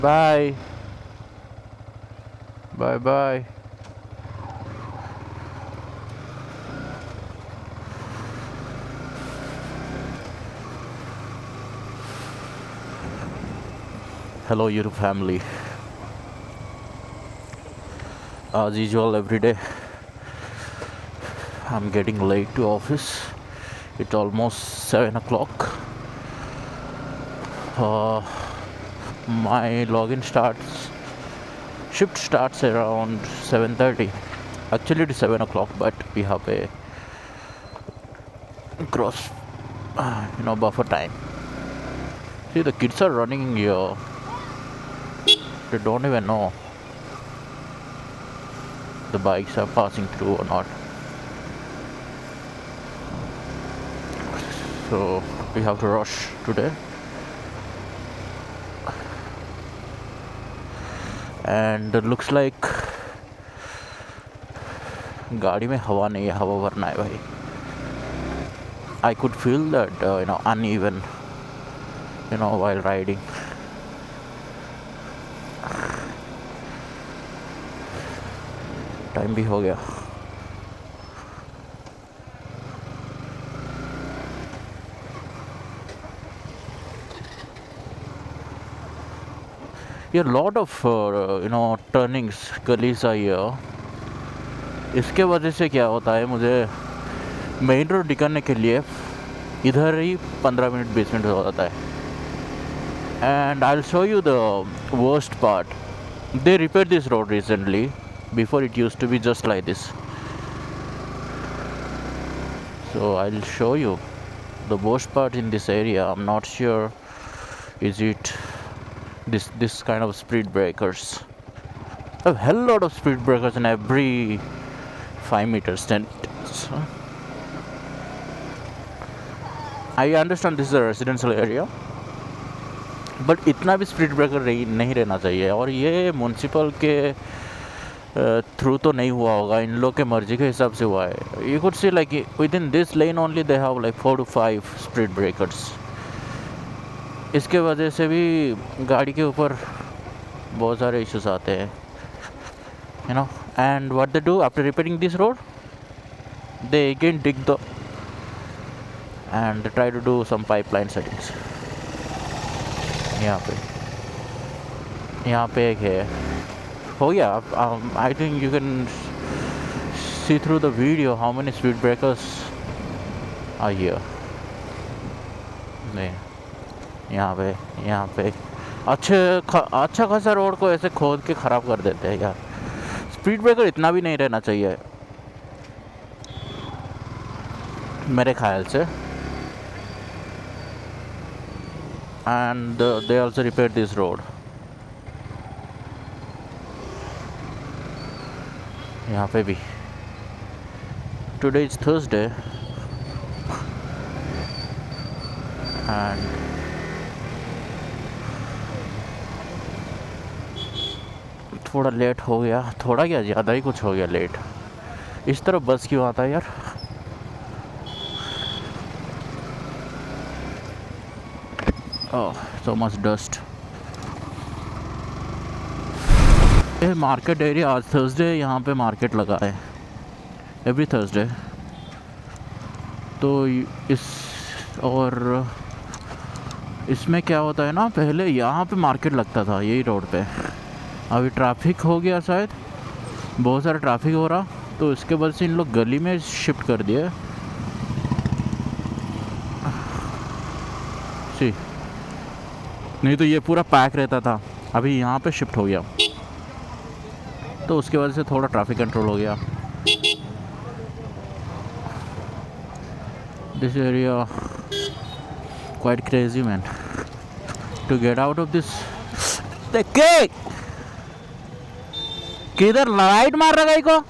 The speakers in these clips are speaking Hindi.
Bye. Bye bye. Hello YouTube family. As usual every day I'm getting late to office. It's almost 7 o'clock. Uh, my login starts shift starts around 7:30. Actually it's 7 o'clock but we have a cross buffer time. See the kids are running here. They don't even know the bikes are passing through or not. So we have to rush today. And it looks like गाड़ी में हवा नहीं है, हवा भरना है भाई. I could feel that uneven while riding. Time भी हो गया. A lot of turnings गलीज are here. इसके वजह से क्या होता है, मुझे मेन रोड निकलने के लिए इधर ही 15 मिनट 20 मिनट हो जाता है. And I'll show you the worst part. They repaired this road recently. Before it used to be just like this. So I'll show you the worst part in this area. I'm not sure is it this kind of speed breakers. A hell lot of speed breakers in every 5 meters 10 meters. I understand this is a residential area, but इतना भी स्पीड ब्रेकर नहीं रहना चाहिए. और ये म्यूनसिपल के थ्रू तो नहीं हुआ होगा, इन लोग के मर्जी के हिसाब से हुआ है. You could see like with in this lane only they have like 4 to 5 speed breakers. इसके वजह से भी गाड़ी के ऊपर बहुत सारे इश्यूज आते हैं. And what they do after repairing this road, they again dig the and try to do some pipeline settings. यहाँ पे एक है. Oh yeah, I think you can see through the video how many speed breakers are here. नहीं, यहाँ पे अच्छा खासा रोड को ऐसे खोद के ख़राब कर देते हैं यार. स्पीड ब्रेकर इतना भी नहीं रहना चाहिए मेरे ख्याल से. And they also repaired this road. यहाँ पे भी. Today is Thursday and थोड़ा लेट हो गया. थोड़ा क्या, ज़्यादा ही कुछ हो गया लेट. इस तरफ बस क्यों आता है यार. ओह so much dust. ये मार्केट एरिया. आज थर्सडे यहाँ पे मार्केट लगा है एवरी थर्सडे. तो और इसमें क्या होता है ना, पहले यहाँ पे मार्केट लगता था यही रोड पे. अभी ट्रैफिक हो गया शायद, बहुत सारा ट्रैफिक हो रहा, तो इसके वजह से इन लोग गली में शिफ्ट कर दिए. सी नहीं तो ये पूरा पैक रहता था, अभी यहाँ पे शिफ्ट हो गया, तो उसके वजह से थोड़ा ट्रैफिक कंट्रोल हो गया. This area quite crazy man to get out of this. देखे किधर लाइट मार रहा गाई को.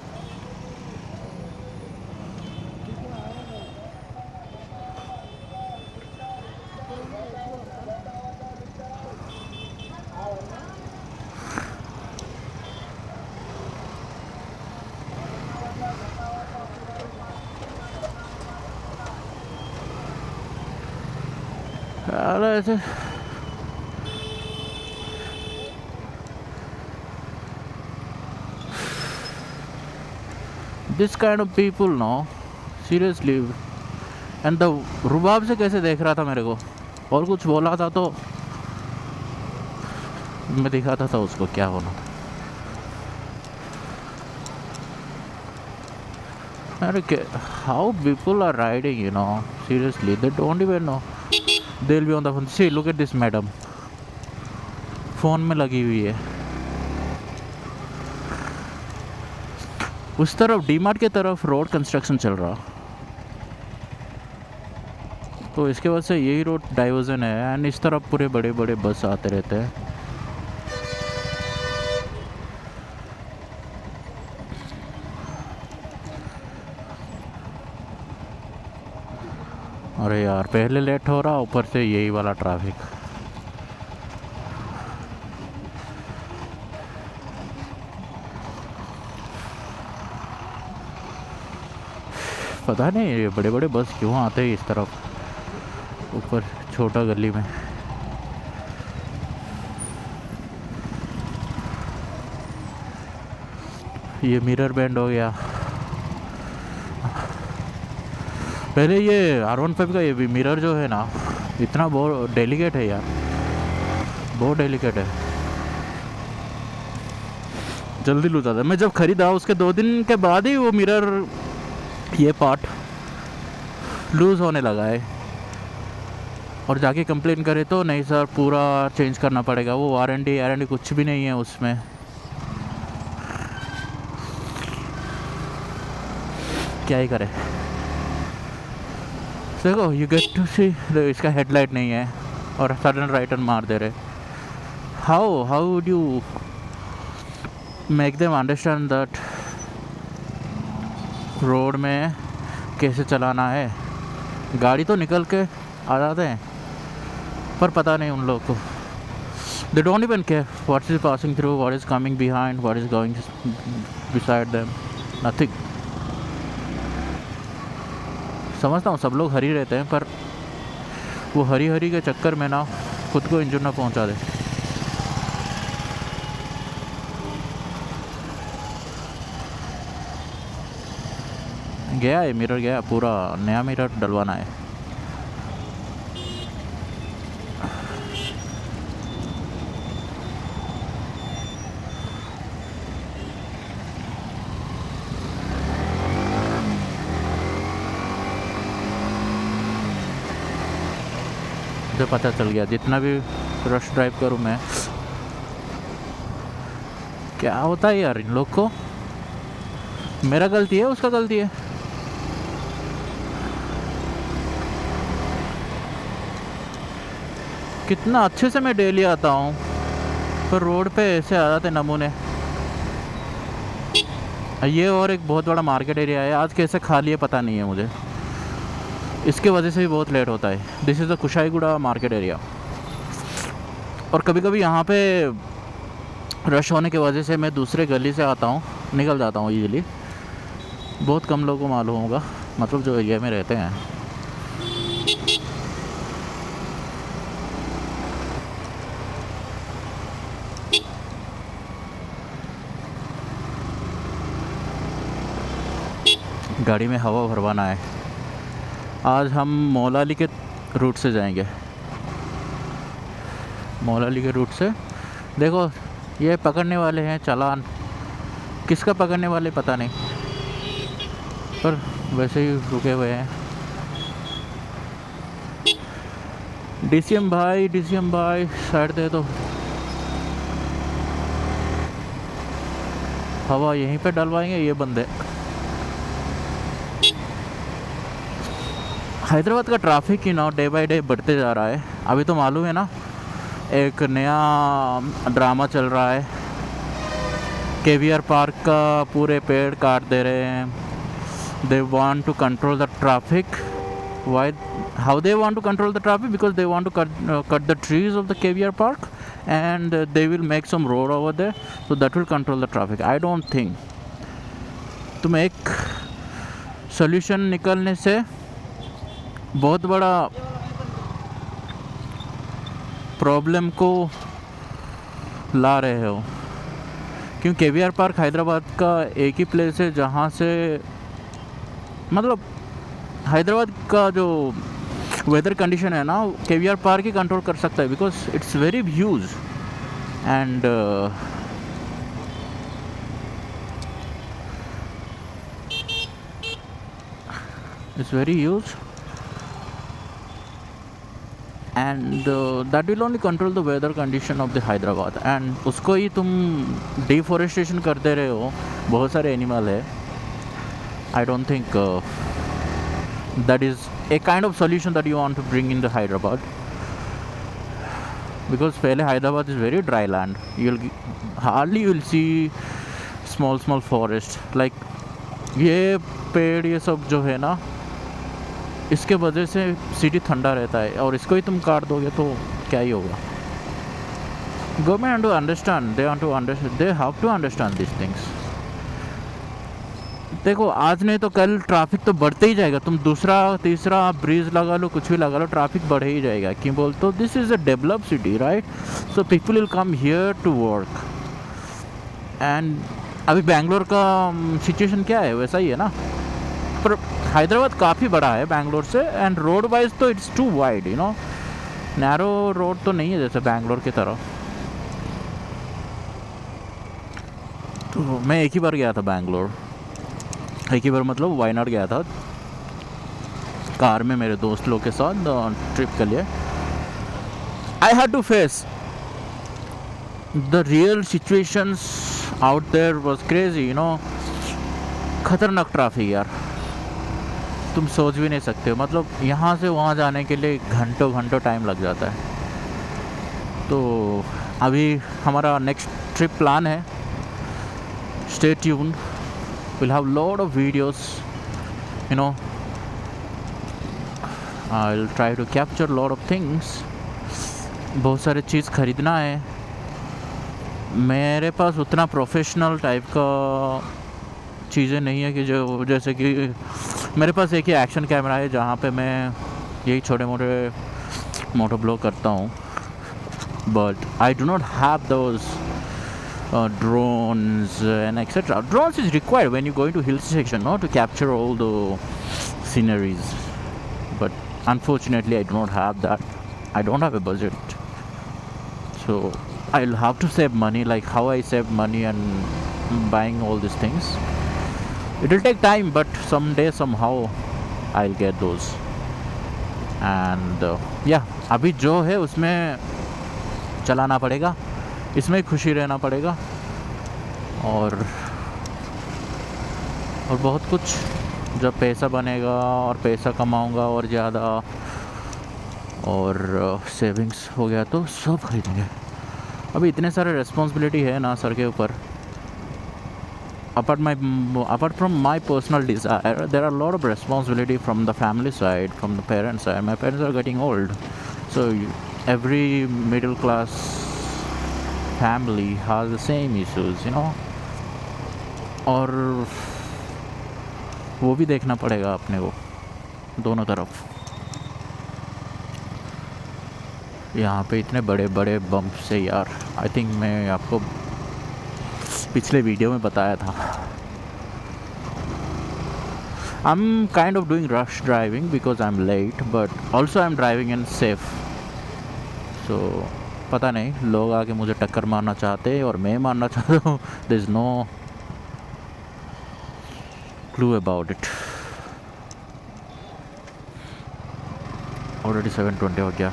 ऐसे this kind of people no, seriously. And the रुबाब से कैसे देख रहा था मेरे को, और कुछ बोला था तो मैं दिखाता था उसको क्या होना था। अरे how people are riding, you know, seriously they don't even know, they will be on the phone. See look at this madam, phone में लगी हुई है। उस तरफ डीमार्ट के तरफ रोड कंस्ट्रक्शन चल रहा, तो इसके वजह से यही रोड डाइवर्जन है। एंड इस तरफ पूरे बड़े बड़े बस आते रहते हैं। अरे यार पहले लेट हो रहा, ऊपर से यही वाला ट्रैफिक। पता नहीं ये बड़े बड़े बस क्यों आते हैं इस तरफ, ऊपर छोटा गली में। ये मिरर बैंड हो गया। पहले ये R15 का ये भी मिरर जो है ना, इतना बहुत डेलिकेट है यार, बहुत डेलिकेट है, जल्दी लूज आता है। मैं जब खरीदा उसके 2 दिन के बाद ही वो मिरर, ये पार्ट लूज़ होने लगा है। और जाके कंप्लेन करे तो नहीं सर पूरा चेंज करना पड़ेगा, वो वारंटी कुछ भी नहीं है उसमें। क्या ही करे। देखो यू गेट टू सी, इसका हेडलाइट नहीं है और सडन राइट टर्न मार दे रहे। How would you make them understand that road में कैसे चलाना है। गाड़ी तो निकल के आ जाते हैं, पर पता नहीं उन लोग को, दे don't even care what is passing through, what is coming behind, what is going beside them, nothing. समझता हूँ सब लोग हरी रहते हैं, पर वो हरी हरी के चक्कर में ना खुद को इंजन ना पहुँचा दे। गया है मिरर, गया पूरा नया मिरर डलवाना है। मुझे पता चल गया जितना भी रश ड्राइव करूँ मैं, क्या होता है यार इन लोग को। मेरा गलती है उसका गलती है। कितना अच्छे से मैं डेली आता हूँ, पर रोड पे ऐसे आ जाते नमूने। ये और एक बहुत बड़ा मार्केट एरिया है, आज कैसे खाली है पता नहीं है मुझे, इसके वजह से भी बहुत लेट होता है। This is the Kushaiguda market area. और कभी कभी यहाँ पे रश होने की वजह से मैं दूसरे गली से आता हूँ, निकल जाता हूँ ईजिली। बहुत कम लोगों को मालूम होगा, मतलब जो एरिया में रहते हैं। गाड़ी में हवा भरवाना है। आज हम मौलाली के रूट से जाएंगे। मौलाली के रूट से देखो ये पकड़ने वाले हैं चालान, किसका पकड़ने वाले पता नहीं, पर वैसे ही रुके हुए हैं। डीसीएम भाई साइड दे दो। हवा यहीं पे डलवाएंगे ये बंदे। हैदराबाद का ट्रैफिक ही ना डे बाय डे बढ़ते जा रहा है। अभी तो मालूम है ना, एक नया ड्रामा चल रहा है, केवीआर पार्क का पूरे पेड़ काट दे रहे हैं। They want to control the traffic. Why, how they want to control the traffic? Because they want to cut the trees of the KVR park and they will make some road over there, so that will control the traffic. I don't think। तुम एक सोल्यूशन निकलने से बहुत बड़ा प्रॉब्लम को ला रहे हो। क्योंकि केवीआर पार्क हैदराबाद का एक ही प्लेस है जहाँ से मतलब हैदराबाद का जो वेदर कंडीशन है ना केवीआर पार्क ही कंट्रोल कर सकता है, because it's very huge and it's very huge and that will only control the weather condition of the Hyderabad. And उसको ही तुम डिफॉरेस्टेशन करते रहे हो, बहुत सारे एनिमल है। आई don't think that is a kind of solution that you want to bring in the Hyderabad, because पहले Hyderabad is very dry land. Hardly you will see small forest like ये पेड़ ये सब जो है ना, इसके वजह से सिटी ठंडा रहता है, और इसको ही तुम काट दोगे तो क्या ही होगा। Government to understand, they have to understand this things. देखो आज नहीं तो कल ट्रैफिक तो बढ़ते ही जाएगा, तुम दूसरा तीसरा ब्रिज लगा लो, कुछ भी लगा लो, ट्रैफिक बढ़ ही जाएगा। क्यों बोलते हो? This is a develop city, right? So people will come here to work. And अभी बेंगलोर का सिचुएशन क्या है, वैसा ही है ना। पर हैदराबाद काफ़ी बड़ा है बेंगलोर से, एंड रोड वाइज तो it's too wide, you know, narrow road तो नहीं है जैसे बेंगलोर की तरह। तो मैं एक ही बार गया था बेंगलोर, एक ही बार मतलब वायनाड गया था कार में मेरे दोस्त लोग के साथ ट्रिप के लिए। I had to face the real situations out there, was crazy, you know. खतरनाक ट्रैफिक यार, तुम सोच भी नहीं सकते हो। मतलब यहाँ से वहाँ जाने के लिए घंटों घंटों टाइम लग जाता है। तो अभी हमारा नेक्स्ट ट्रिप प्लान है, stay tuned, we'll have lot of videos, you know, I'll try to capture lot of things। बहुत सारे चीज़ ख़रीदना है। मेरे पास उतना प्रोफेशनल टाइप का चीज़ें नहीं है कि जो जैसे कि मेरे पास एक ही एक्शन कैमरा है जहाँ पे मैं यही छोटे मोटे मोटो ब्लॉग करता हूँ, but I do not have those drones and etc. Drones is required when you go into hill section, no, to capture all the sceneries, but unfortunately I do not have that. I don't have a budget, so I'll have to save money, like how I save money and buying all these things. It will take time, but someday somehow I'll get those. And yeah, अभी जो है उसमें चलाना पड़ेगा, इसमें खुशी रहना पड़ेगा, और बहुत कुछ। जब पैसा बनेगा और पैसा कमाऊंगा और ज़्यादा, और सेविंग्स हो गया तो सब खरीदेंगे। अभी इतने सारे रिस्पॉन्सिबिलिटी है ना सर के ऊपर। apart from my personal desire, there are a lot of responsibility from the family side, from the parents side. My parents are getting old, so every middle class family has the same issues, you know, और वो भी देखना पड़ेगा अपने को दोनों तरफ। यहाँ पे इतने बड़े बड़े बम्प्स है यार। आई थिंक मैं आपको पिछले वीडियो में बताया था। I am kind of doing rush driving because I am late, but also I am driving in safe. So पता नहीं लोग आके मुझे टक्कर मारना चाहते हैं और मैं मारना चाहता हूँ, there is no clue about it. Already 7:20 हो गया।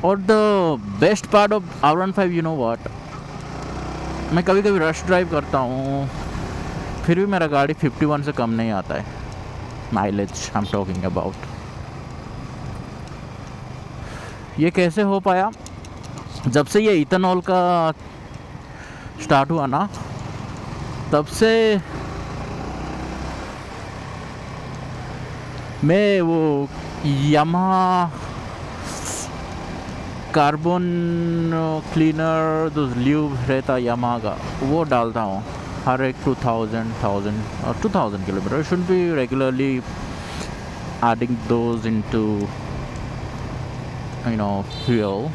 और the best part of R15, you know what, मैं कभी कभी रश ड्राइव करता हूँ, फिर भी मेरा गाड़ी 51 से कम नहीं आता है mileage I am talking about. ये कैसे हो पाया? जब से ये इथेनॉल का स्टार्ट हुआ ना, तब से मैं वो यामाहा कार्बन क्लीनर जो ल्यूब रहता यामाहा का, वो डालता हूँ हर एक 2000 kilometre. Should be regularly adding those into you know fuel,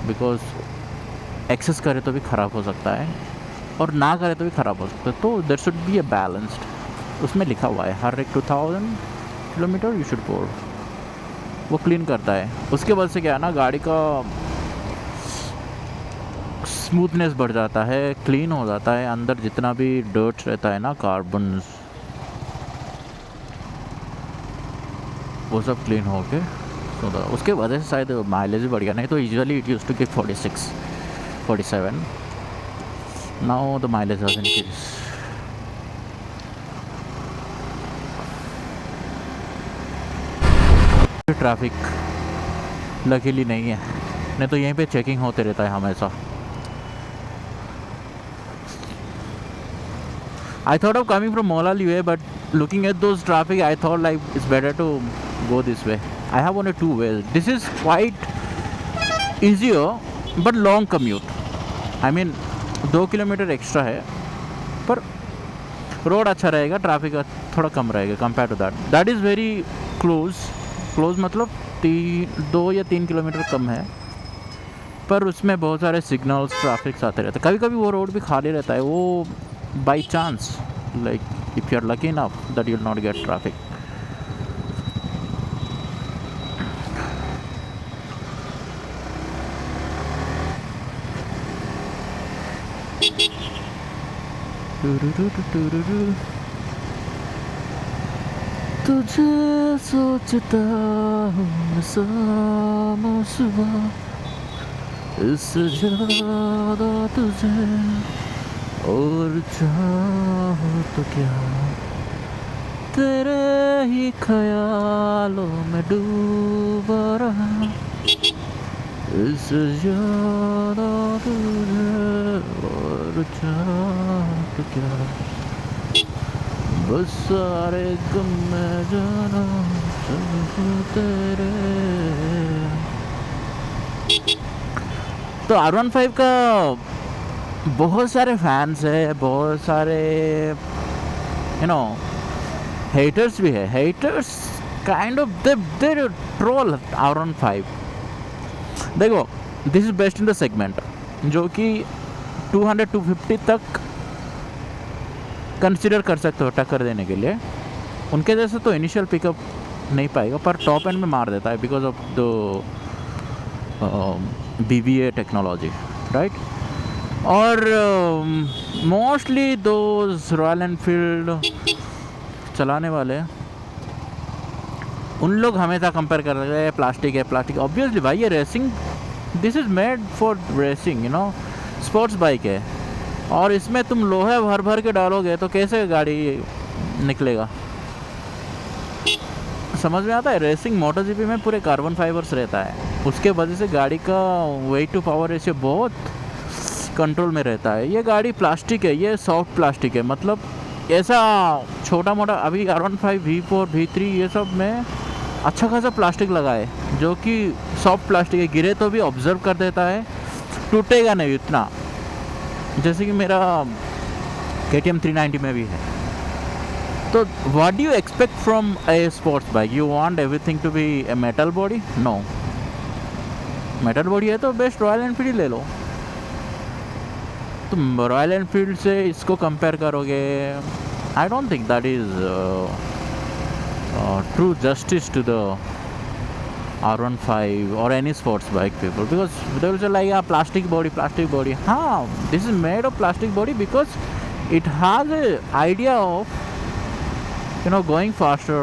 because excess करे तो भी ख़राब हो सकता है। और ना करे तो भी ख़राब हो सकता है। तो there should be a balanced, उसमें लिखा हुआ है हर एक 2000 किलोमीटर यू शुड बोर्ड, वो क्लीन करता है। उसके वजह से क्या है ना, गाड़ी का स्मूथनेस बढ़ जाता है, क्लीन हो जाता है, अंदर जितना भी डर्ट रहता है ना, कार्बन, वो सब क्लीन हो के तो उसके वजह से शायद माइलेज भी बढ़ गया। नहीं तो usually it used to give 46 47, now the mileage has increase. Traffic luckily नहीं है, नहीं तो यहीं पे चेकिंग होते रहता है हमेशा। I thought of coming from Molali way, but looking at those traffic, I thought like it's better to go this way. I have only two ways. This is quite easier, but long commute. I mean, 2 kilometre extra है, पर रोड अच्छा रहेगा, ट्रैफिक थोड़ा कम रहेगा compare to that. That is very close मतलब 2 या 3 किलोमीटर कम है, पर उसमें बहुत सारे सिग्नल्स, ट्रैफिक आते रहते हैं। कभी कभी वो रोड भी खाली रहता है, वो by chance, like if you're lucky enough that you'll not get traffic. तुझे सोचता हूँ शाम सुबह, इससे ज़्यादा तुझे और चाहो तो क्या, तेरे ही ख्यालों में डूबा रहा, इससे ज़्यादा तुझे और चाहो तो क्या, बस सारे गम में जाना सब तेरे। तो R15 का बहुत सारे फैंस है, बहुत सारे हेटर्स भी है। Haters kind of they troll R15। देखो, this is best in the segment, जो कि 200-250 तक कंसिडर कर सकते हो टक्कर देने के लिए। उनके जैसे तो इनिशियल पिकअप नहीं पाएगा, पर टॉप एंड में मार देता है because of the BBA technology, right. और मोस्टली दोज रॉयल एनफील्ड चलाने वाले, उन लोग हमेशा कंपेयर कर रहे हैं प्लास्टिक है, प्लास्टिक। ऑब्वियसली भाई, ये racing, this is made for racing, sports bike है, और इसमें तुम लोहे भर भर के डालोगे तो कैसे गाड़ी निकलेगा। समझ में आता है। रेसिंग MotoGP में पूरे कार्बन फाइबर्स रहता है, उसके वजह से गाड़ी का वेट टू पावर रेशियो बहुत कंट्रोल में रहता है। ये गाड़ी प्लास्टिक है, ये सॉफ्ट प्लास्टिक है, मतलब ऐसा छोटा मोटा। अभी R15 V4 V3 ये सब में अच्छा खासा प्लास्टिक लगा है, जो कि सॉफ्ट प्लास्टिक है, गिरे तो भी ऑब्जर्व कर देता है, टूटेगा नहीं इतना, जैसे कि मेरा KTM 390 में भी है। तो what do you expect from a sports bike? You want everything to be a metal body? No, metal body है तो बेस्ट रॉयल एनफील्ड ले लो। तुम रॉयल एनफील्ड से इसको कंपेयर करोगे, I don't think that is true justice to the R15 or any sports bike people, because they will say like, yeah, plastic body. हाँ, this is made of plastic body because it has a idea of going faster,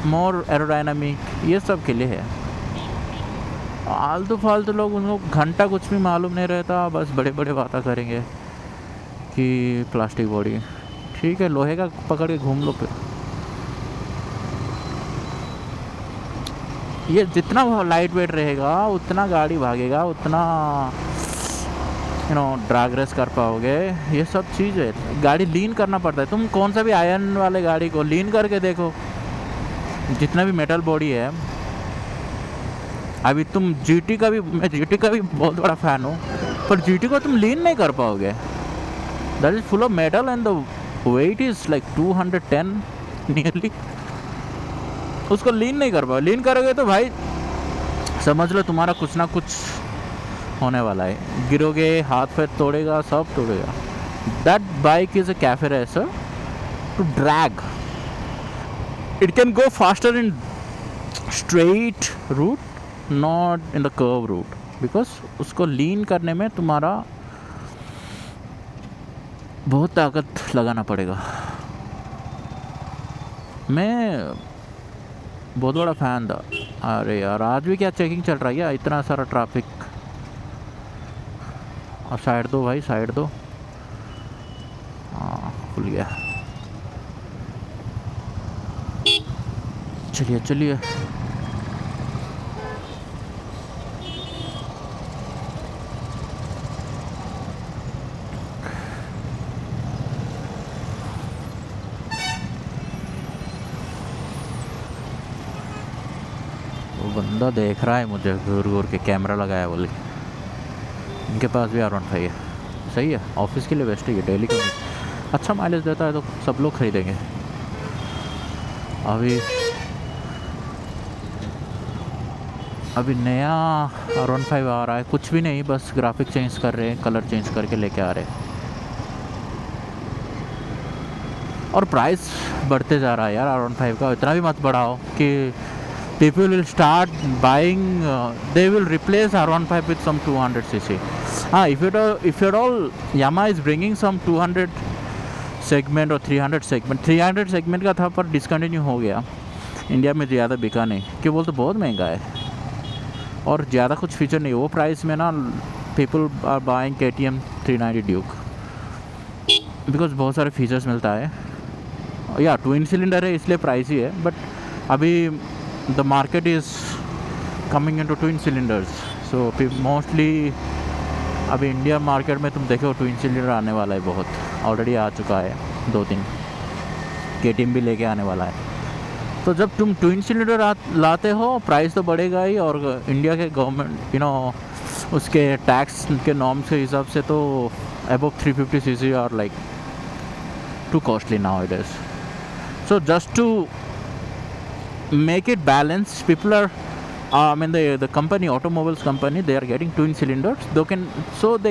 more aerodynamic, ये सब के लिए है। आलतू फालतू लोग, उनको घंटा कुछ भी मालूम नहीं रहता, बस बड़े बड़े बातें करेंगे कि प्लास्टिक बॉडी। ठीक है, लोहे का पकड़ के घूम लो फिर। ये जितना लाइट वेट रहेगा उतना गाड़ी भागेगा, उतना ड्रैग रेस कर पाओगे। ये सब चीज़ है, गाड़ी लीन करना पड़ता है। तुम कौन सा भी आयरन वाले गाड़ी को लीन करके देखो, जितना भी मेटल बॉडी है। अभी तुम GT का भी, मैं GT का भी बहुत बड़ा फ़ैन हूँ, पर GT को तुम लीन नहीं कर पाओगे। That is full of metal and the weight is like 210 nearly. उसको लीन नहीं कर पाओ। लीन करोगे तो भाई समझ लो तुम्हारा कुछ ना कुछ होने वाला है, गिरोगे, हाथ पैर तोड़ेगा, सब तोड़ेगा। That bike is a cafe racer to drag. It can go faster in straight route, not in the curve route, because उसको लीन करने में तुम्हारा बहुत ताकत लगाना पड़ेगा. मैं बहुत बड़ा फ़ैन था. अरे यार आज भी क्या चेकिंग चल रही है, इतना सारा ट्रैफिक. और साइड दो भाई, साइड दो. हाँ खुल गया. चलिए चलिए. वो बंदा देख रहा है मुझे घूर घूर के, कैमरा लगाया बोले. इनके पास भी R15 है. सही है, ऑफिस के लिए बेस्ट है ये. डेली का अच्छा माइलेज देता है तो सब लोग खरीदेंगे. अभी नया R15 आ रहा है. कुछ भी नहीं, बस ग्राफिक चेंज कर रहे हैं, कलर चेंज करके लेके आ रहे हैं. और प्राइस बढ़ते जा रहा है यार R15 का. इतना भी मत बढ़ाओ कि people will start buying, they will replace R15 with some 200cc. If at all Yamaha is bringing some 200 segment or 300 segment. 300 segment का था पर डिसकंटिन्यू हो गया. इंडिया में ज़्यादा बिका नहीं, कि बोलते बहुत महंगा है और ज़्यादा कुछ फीचर नहीं. वो प्राइस में ना people are buying KTM 390 Duke because बहुत सारे फीचर्स मिलता है. या ट्विन सिलेंडर है इसलिए प्राइस ही है. बट अभी the market is coming into twin cylinders, so mostly अभी इंडिया मार्केट में तुम देखो ट्विन सिलेंडर आने वाला है. बहुत ऑलरेडी आ चुका है 2-3. KTM भी लेके आने वाला है. तो जब तुम ट्विन सिलेंडर लाते हो प्राइस तो बढ़ेगा ही. और इंडिया के गवर्नमेंट उसके टैक्स के नॉर्म्स के हिसाब से तो above 350cc are like too costly now it is. So just to make it balanced, people are the company, automobiles company, they are getting twin cylinders. They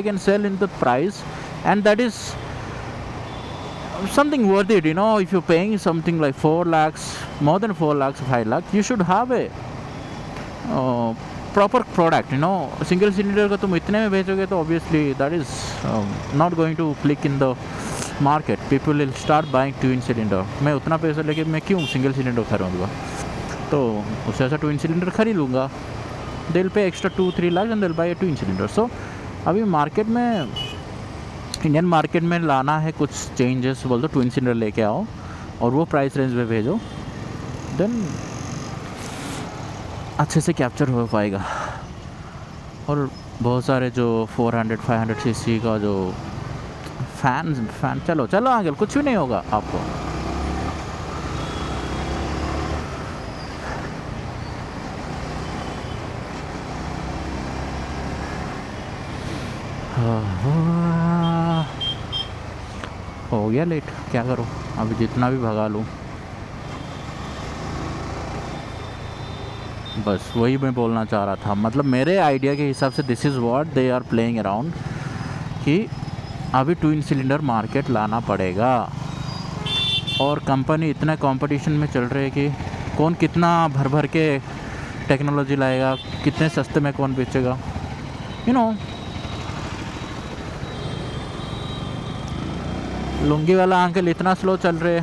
can sell in the price, and that is something worth it. If you're paying something like 4 lakhs, more than 4 lakhs, 5 lakhs, you should have a proper product. Single cylinder का तुम इतने में बेचोगे तो obviously that is not going to click in the market. People will start buying twin cylinder. मैं उतना पैसा लेके मैं क्यों सिंगल सिलेंडर खरीदूँगा, तो उससे ऐसा ट्विन सिलेंडर खरीद लूँगा. they'll pay extra 2-3 lakhs and they'll buy a twin cylinder. So अभी मार्केट में, इंडियन मार्केट में लाना है कुछ चेंजेस, बोल दो ट्विन सिलेंडर लेके आओ और वो प्राइस रेंज में भेजो, देन अच्छे से कैप्चर हो पाएगा. और बहुत सारे जो 400-500cc का जो फैन चलो अंकल कुछ भी नहीं होगा आपको. हो गया लेट, क्या करूँ अभी जितना भी भगा लूँ. बस वही मैं बोलना चाह रहा था. मतलब मेरे आइडिया के हिसाब से this is what they are playing around, कि अभी ट्विन सिलेंडर मार्केट लाना पड़ेगा. और कंपनी इतना कंपटीशन में चल रही है कि कौन कितना भर भर के टेक्नोलॉजी लाएगा, कितने सस्ते में कौन बेचेगा. लुंगी वाला अंकल इतना स्लो चल रहे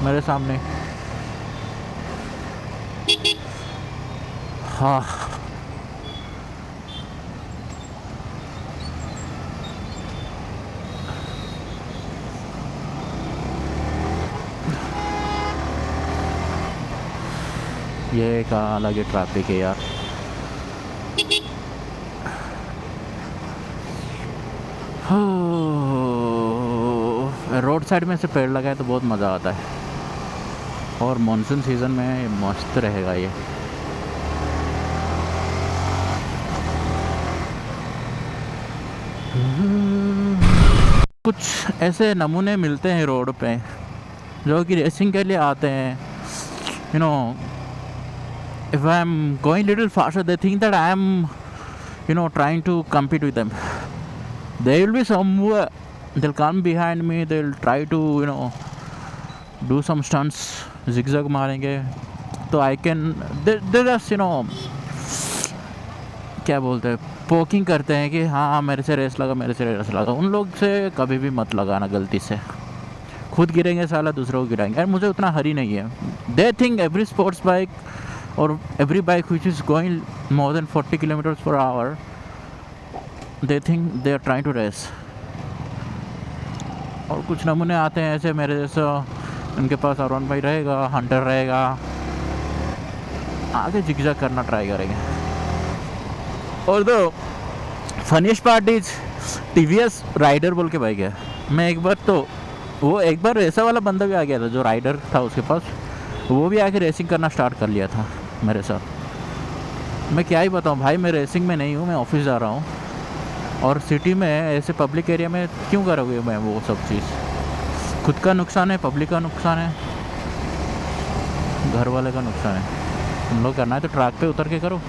मेरे सामने. हाँ ये का अलग ही ट्रैफिक है यार. रोड साइड में से पेड़ लगाए तो बहुत मज़ा आता है. और मानसून सीज़न में मस्त रहेगा ये. कुछ ऐसे नमूने मिलते हैं रोड पे जो कि रेसिंग के लिए आते हैं. if I am going little faster, they think that I am trying to compete with them. They will be somewhere they'll come behind me, they'll try to do some stunts, zigzag मारेंगे, तो I can they just क्या बोलते हैं, पोकिंग करते हैं कि हाँ मेरे से रेस लगा, मेरे से रेस लगा। उन लोग से कभी भी मत लगाना गलती से, खुद गिरेंगे साला, दूसरों को गिराएंगे। यार मुझे उतना हरी नहीं है। They think every sports bike और every bike which is going more than 40 kilometres per hour, they think they are trying to race. और कुछ नमूने आते हैं ऐसे मेरे जैसा, उनके पास R1 बाइक रहेगा, हंटर रहेगा, आगे जिगजैग करना ट्राई करेंगे। और दो funniest part is TVS rider बोल के बाइक है। मैं एक बार ऐसा वाला बंदा भी आ गया था जो राइडर था उसके पास, वो भी आके रेसिंग करना स्टार्ट कर लिया था मेरे साथ। मैं क्या ही बताऊँ भाई, मैं रेसिंग में नहीं हूँ, मैं ऑफिस जा रहा हूँ, और सिटी में ऐसे पब्लिक एरिया में क्यों करोगे मैं वो सब चीज़। खुद का नुकसान है, पब्लिक का नुकसान है, घर वाले का नुकसान है। तुम लोग करना है तो ट्रैक पे उतर के करो।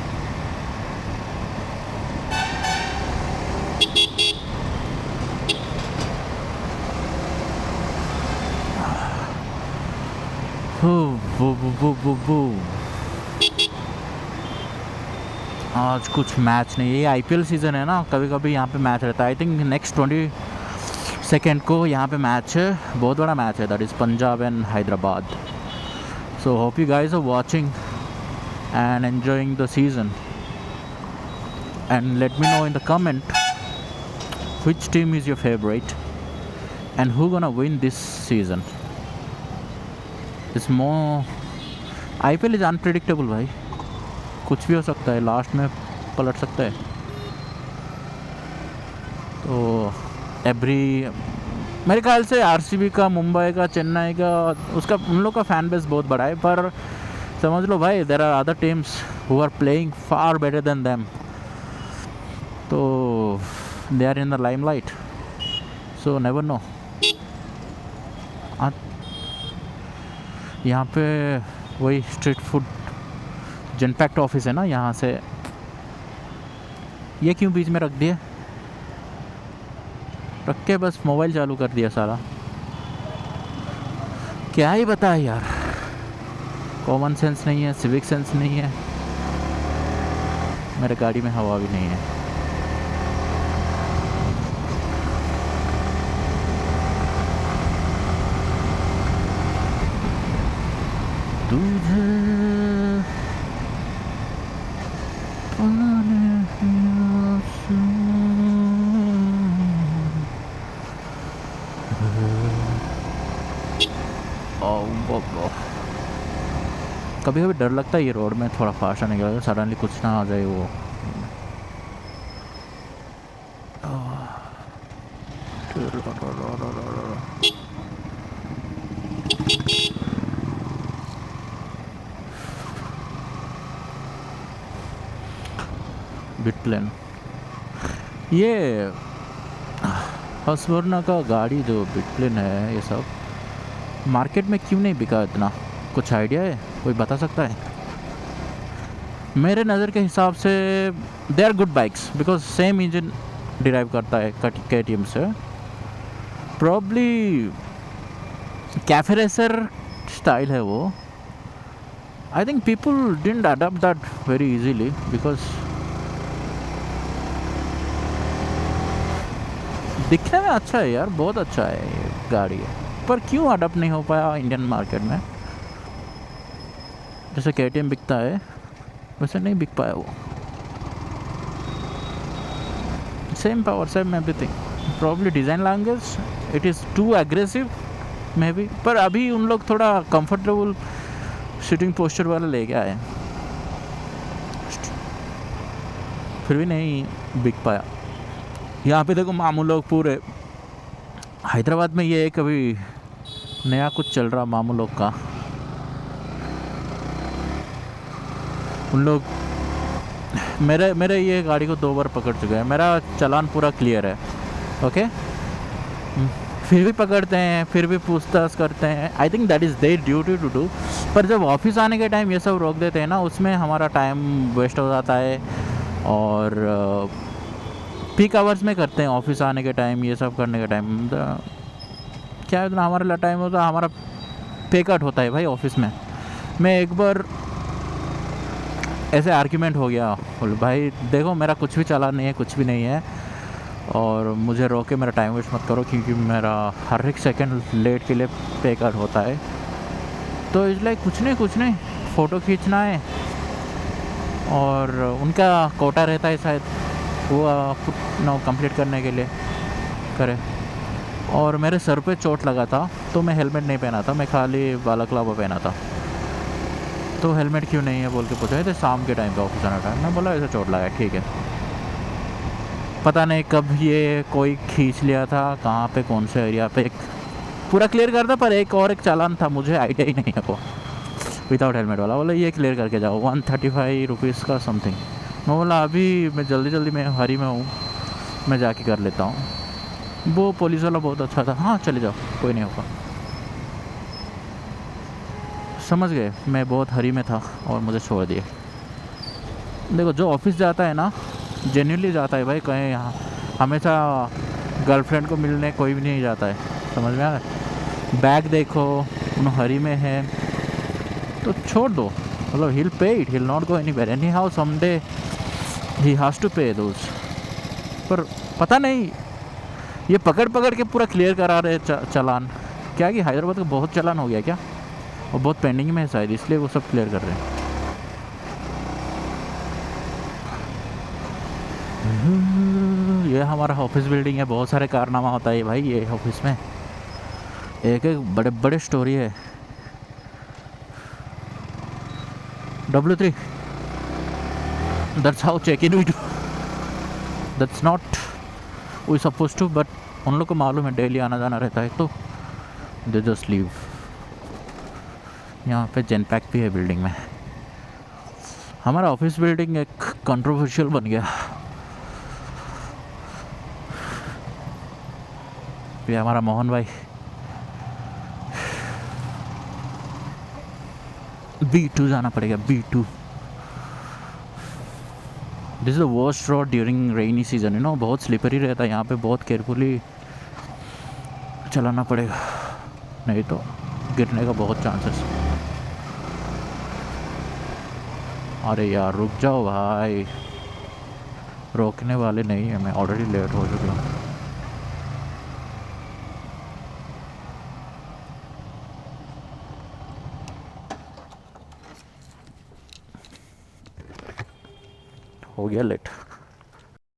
आज कुछ मैच नहीं, ये IPL सीज़न है ना, कभी कभी यहाँ पे मैच रहता है। आई थिंक नेक्स्ट 22 को यहाँ पे मैच है, बहुत बड़ा मैच है, that is Punjab and Hyderabad. So hope you guys are watching and enjoying the season, and let me know in the comment which team is your favorite and who gonna win this season. It's more, IPL is unpredictable भाई, कुछ भी हो सकता है, लास्ट में पलट सकता है। तो मेरे ख्याल से RCB का, मुंबई का, चेन्नई का, उसका उन लोग का फैन बेस बहुत बड़ा है, पर समझ लो भाई there are other teams who are playing far better than them, तो they are in the limelight, so never know. यहाँ पे वही स्ट्रीट फूड जनपैक्ट ऑफिस है ना, यहाँ से ये क्यों बीच में रख दिया, रख के बस मोबाइल चालू कर दिया सारा, क्या ही बताए यार। कॉमन सेंस नहीं है, सिविक सेंस नहीं है, मेरे गाड़ी में हवा भी नहीं है। कभी कभी डर लगता है ये रोड में थोड़ा फास्ट आने के, सडनली कुछ ना आ जाए वो। बिटप्लेन, ये हस्वर्ना का गाड़ी जो बिटप्लेन है, ये सब मार्केट में क्यों नहीं बिका इतना, कुछ आइडिया है, कोई बता सकता है? मेरे नज़र के हिसाब से they are good bikes, because same engine derive करता है KTM से। प्रॉब्ली कैफे रेसर स्टाइल है वो। I think people didn't adopt that very easily, because दिखने में अच्छा है यार, बहुत अच्छा है ये गाड़ी है, पर क्यों अडॉप्ट नहीं हो पाया इंडियन मार्केट में। जैसे KTM बिकता है वैसे नहीं बिक पाया वो, same power, same everything. Probably design language, it is too aggressive maybe, पर अभी उन लोग थोड़ा कंफर्टेबल सिटिंग पोस्चर वाला ले गया है, फिर भी नहीं बिक पाया। यहाँ पे देखो मामू लोग पूरे, हैदराबाद में ये एक अभी नया कुछ चल रहा मामू लोग का, उन लोग मेरे ये गाड़ी को 2 बार पकड़ चुके हैं, मेरा चालान पूरा क्लियर है, ओके, फिर भी पकड़ते हैं, फिर भी पूछताछ करते हैं। I think that is their duty to do, पर जब ऑफिस आने के टाइम ये सब रोक देते हैं ना, उसमें हमारा टाइम वेस्ट हो जाता है, और पीक आवर्स में करते हैं, ऑफिस आने के टाइम, ये सब करने के टाइम। क्या है, इतना हमारा टाइम होता है, हमारा पे कट होता है भाई ऑफिस में। मैं एक बार ऐसे आर्ग्यूमेंट हो गया, बोले भाई देखो मेरा कुछ भी चला नहीं है, कुछ भी नहीं है, और मुझे रोके मेरा टाइम वेस्ट मत करो, क्योंकि मेरा हर एक सेकंड लेट के लिए पे कट होता है। तो इस लाइक कुछ नहीं, फ़ोटो खींचना है, और उनका कोटा रहता है शायद वो कंप्लीट करने के लिए करे। और मेरे सर पे चोट लगा था, तो मैं हेलमेट नहीं पहना था, मैं खाली बालाक्लावा पहना था। तो हेलमेट क्यों नहीं है बोल के पूछा थे, शाम के टाइम पे ऑफिस आना टाइम। मैं बोला ऐसे चोट लगा है, ठीक है। पता नहीं कब ये कोई खींच लिया था, कहाँ पे कौन से एरिया पे, पूरा क्लियर करता, पर एक और एक चालान था, मुझे आइडिया ही नहीं है वो विदाउट हेलमेट वाला। बोला ये क्लियर करके जाओ, 135 रुपीज़ का समथिंग। मैं बोला अभी मैं जल्दी में हरी में हूँ, मैं जाके कर लेता हूँ। वो पुलिस वाला बहुत अच्छा था, हाँ चले जाओ कोई नहीं होगा। समझ गए मैं बहुत हरी में था और मुझे छोड़ दिए। देखो जो ऑफिस जाता है ना, जेन्युइनली जाता है भाई, कहीं यहाँ हमेशा गर्लफ्रेंड को मिलने कोई भी नहीं जाता है, समझ में आ रहा है। बैग देखो उन हरी में है तो छोड़ दो, मतलब he'll pay it, he'll not go anywhere anyhow, someday he has to pay those। पर पता नहीं ये पकड़ के पूरा क्लियर करा रहे चालान, क्या कि हैदराबाद का बहुत चालान हो गया क्या, और बहुत पेंडिंग में है शायद, इसलिए वो सब क्लियर कर रहे हैं। ये हमारा ऑफिस बिल्डिंग है, बहुत सारे कारनामा होता है भाई ये ऑफिस में, एक बड़े बड़े स्टोरी है। W3, that's how check-in we do, that's not we supposed to, but उन लोग को मालूम है डेली आना जाना रहता है, तो they just leave। यहाँ पे जेनपैक भी है बिल्डिंग में। हमारा ऑफिस बिल्डिंग एक कंट्रोवर्शियल बन गया। ये हमारा मोहन भाई B2 जाना पड़ेगा, B2। This is the worst road during rainy season, you know, बहुत स्लिपरी रहता है यहाँ पे, बहुत केयरफुली चलाना पड़ेगा, नहीं तो गिरने का बहुत चांसेस। अरे यार रुक जाओ भाई, रोकने वाले नहीं है, मैं ऑलरेडी लेट हो चुका हूँ। हो गया लेट।